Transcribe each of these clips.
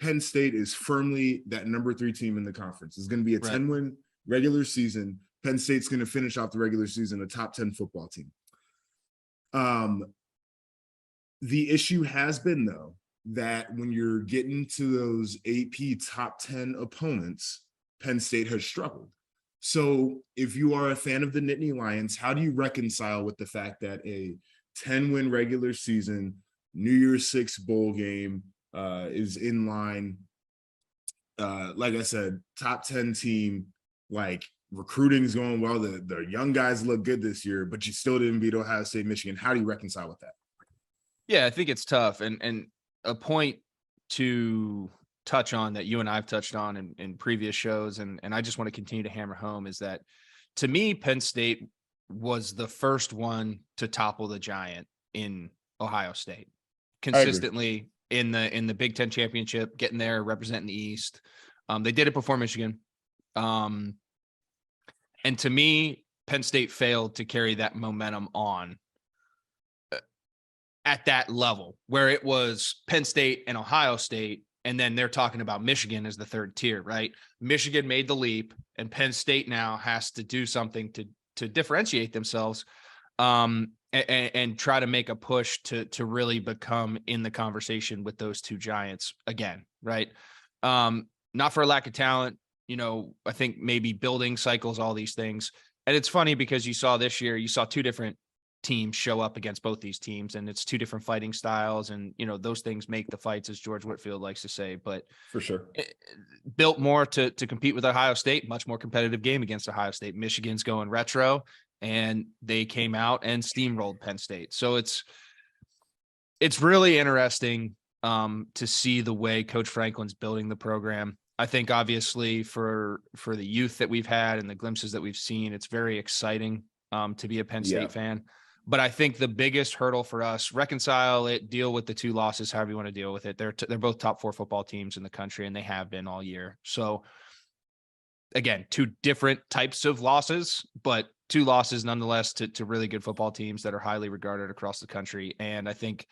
Penn State is firmly that number 3 team in the conference. It's going to be a Right. 10-win regular season. Penn State's going to finish off the regular season a top 10 football team. The issue has been, though, that when you're getting to those AP top 10 opponents, Penn State has struggled. So if you are a fan of the Nittany Lions, how do you reconcile with the fact that a 10-win regular season, New Year's Six bowl game is in line? Like I said, top 10 team, like recruiting is going well. The young guys look good this year, but you still didn't beat Ohio State, Michigan. How do you reconcile with that? Yeah, I think it's tough. And a point to touch on that you and I've touched on in previous shows, and I just want to continue to hammer home, is that to me, Penn State was the first one to topple the giant in Ohio State consistently in the Big Ten championship, getting there, representing the East. They did it before Michigan. And to me, Penn State failed to carry that momentum on at that level where it was Penn State and Ohio State. And then they're talking about Michigan as the third tier, right? Michigan made the leap, and Penn State now has to do something to differentiate themselves and try to make a push to really become in the conversation with those two giants again, right? Not for a lack of talent, I think maybe building cycles, all these things. And it's funny because you saw this year, you saw two different teams show up against both these teams, and it's two different fighting styles, and those things make the fights, as George Whitfield likes to say. But for sure, built more to compete with Ohio State, much more competitive game against Ohio State. Michigan's going retro, and they came out and steamrolled Penn State. So it's really interesting to see the way Coach Franklin's building the program. I think obviously for the youth that we've had and the glimpses that we've seen, it's very exciting to be a Penn State fan. But I think the biggest hurdle for us, reconcile it, deal with the two losses, however you want to deal with it. They're both top 4 football teams in the country, and they have been all year. So again, two different types of losses, but 2 losses nonetheless to really good football teams that are highly regarded across the country. And I think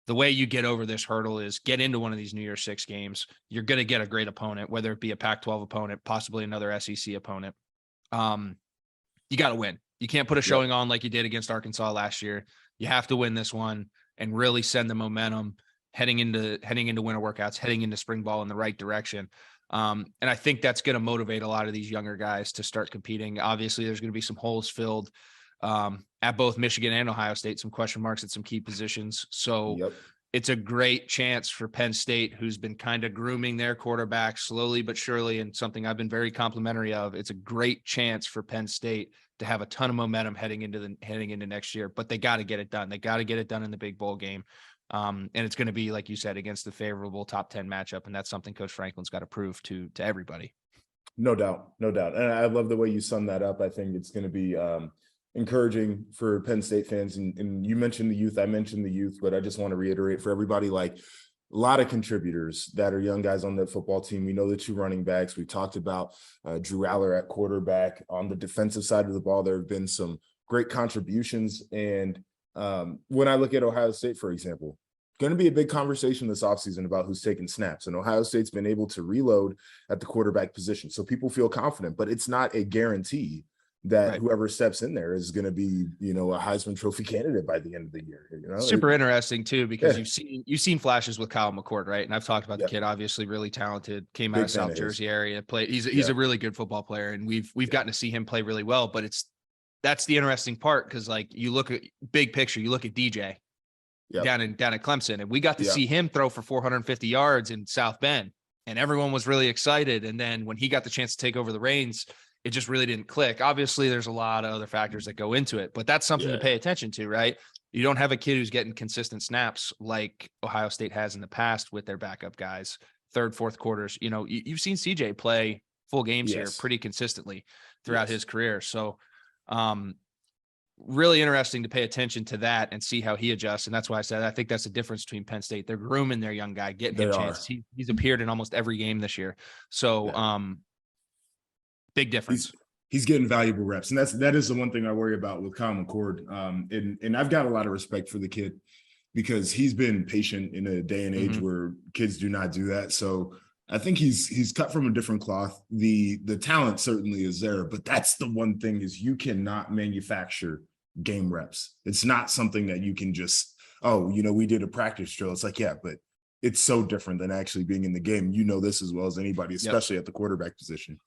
the way you get over this hurdle is get into one of these New Year's Six games. You're going to get a great opponent, whether it be a Pac-12 opponent, possibly another SEC opponent. You got to win. You can't put a showing on like you did against Arkansas last year. You have to win this one and really send the momentum heading into winter workouts, heading into spring ball in the right direction. And I think that's going to motivate a lot of these younger guys to start competing. Obviously, there's going to be some holes filled at both Michigan and Ohio State, some question marks at some key positions. So it's a great chance for Penn State, who's been kind of grooming their quarterback slowly but surely, and something I've been very complimentary of. It's a great chance for Penn State to have a ton of momentum heading into next year, but they got to get it done. They got to get it done in the big bowl game. And it's going to be, like you said, against the favorable top 10 matchup. And that's something Coach Franklin's got to prove to everybody. No doubt. And I love the way you sum that up. I think it's going to be encouraging for Penn State fans. And you mentioned the youth, I mentioned the youth, but I just want to reiterate for everybody, like, a lot of contributors that are young guys on the football team. We know the 2 running backs. We talked about Drew Aller at quarterback. On the defensive side of the ball, there have been some great contributions. And when I look at Ohio State, for example, going to be a big conversation this offseason about who's taking snaps. And Ohio State's been able to reload at the quarterback position. So people feel confident, but it's not a guarantee that whoever steps in there is going to be, a Heisman Trophy candidate by the end of the year. Super interesting too, because you've seen flashes with Kyle McCord, right? And I've talked about the kid, obviously really talented, came out of South Jersey area, played. He's a really good football player, and we've gotten to see him play really well. But that's the interesting part, because like you look at big picture, you look at DJ down at Clemson, and we got to see him throw for 450 yards in South Bend, and everyone was really excited. And then when he got the chance to take over the reins, it just really didn't click. Obviously, there's a lot of other factors that go into it, but that's something to pay attention to, right? You don't have a kid who's getting consistent snaps like Ohio State has in the past with their backup guys, 3rd, 4th quarters. You've seen CJ play full games here pretty consistently throughout his career. So really interesting to pay attention to that and see how he adjusts. And that's why I said I think that's the difference between Penn State. They're grooming their young guy, getting him chances. He's appeared in almost every game this year. So big difference. He's getting valuable reps. And that is the one thing I worry about with Kyle McCord. And I've got a lot of respect for the kid because he's been patient in a day and age where kids do not do that. So I think he's cut from a different cloth. The talent certainly is there, but that's the one thing is you cannot manufacture game reps. It's not something that you can just, oh, you know, we did a practice drill. It's like, yeah, but it's so different than actually being in the game. You know this as well as anybody, especially at the quarterback position.